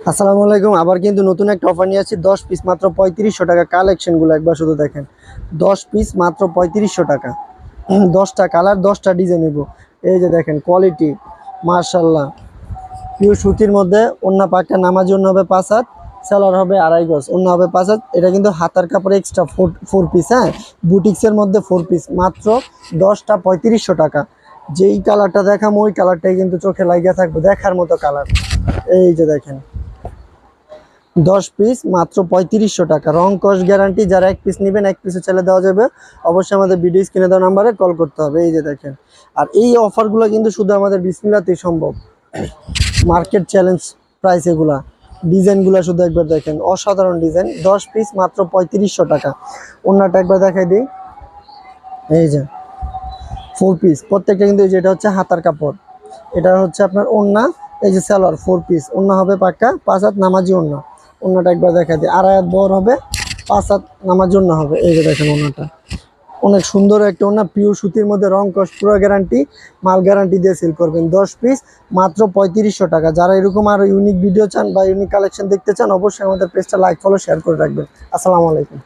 আসসালামু আলাইকুম। আবার কিন্তু নতুন একটা অফার নিয়ে আসছি। 10 পিস মাত্র 3500 টাকা। কালেকশনগুলো একবার শুধু দেখেন। 10 পিস মাত্র 3500 টাকা। 10টা কালার 10টা ডিজাইন নেব। এই যে দেখেন কোয়ালিটি মাশাআল্লাহ। পিওর সুতির মধ্যে ওন্না পাক্কা নামাজি ওন্না হবে 5 হাত, সেলার হবে 2.5 গজ, ওন্না হবে 5 হাত। এটা কিন্তু হাতার কাপড় এক্সট্রা 4 পিস, হ্যাঁ, বুটিক্সের মধ্যে 4 পিস মাত্র 10টা 3500 টাকা। যেই কালারটা দেখাম ওই কালারটাই কিন্তু চোখে লাগিয়ে থাকবে, দেখার মতো কালার। এই যে দেখেন 10 পিস মাত্র 3500 টাকা। রং কস গ্যারান্টি। যারা এক পিস নেবেন এক পিসে চাইলে দেওয়া যাবে। অবশ্যই আমাদের ভিডিও স্ক্রিনে দেওয়া নাম্বারে কল করতে হবে। এই যে দেখেন, আর এই অফারগুলো কিন্তু শুধু আমাদের বিসমিল্লাতেই সম্ভব। মার্কেট চ্যালেঞ্জ প্রাইস এগুলা। ডিজাইনগুলো শুধু একবার দেখেন, অসাধারণ ডিজাইন। 10 পিস মাত্র 3500 টাকা। ওন্নাটা একবার দেখাই দিই। এই যে 4 পিস প্রত্যেকটা কিন্তু, এই যে এটা হচ্ছে হাতার কাপড়, এটা হচ্ছে আপনার ওন্না। এই যে সালোয়ার 4 পিস, ওন্না হবে পাক্কা 5 হাত নামাজি ওন্না। ওন্নাটা একবার দেখা দিই, 2.5 হাত বড় হবে, 5 হাত নামাজি ওন্না হবে। এই যে দেখেন ওন্নাটা অনেক সুন্দর একটা ওন্না, পিওর সুতির মধ্যে, রং কস পুরো গ্যারান্টি, মাল গ্যারান্টি দিয়ে সেল করবেন। 10 পিস মাত্র 3500 টাকা। যারা এরকম আরো ইউনিক ভিডিও চান বা ইউনিক কালেকশন দেখতে চান, অবশ্যই আমাদের পেজটা লাইক ফলো শেয়ার করে রাখবেন। আসসালামু আলাইকুম।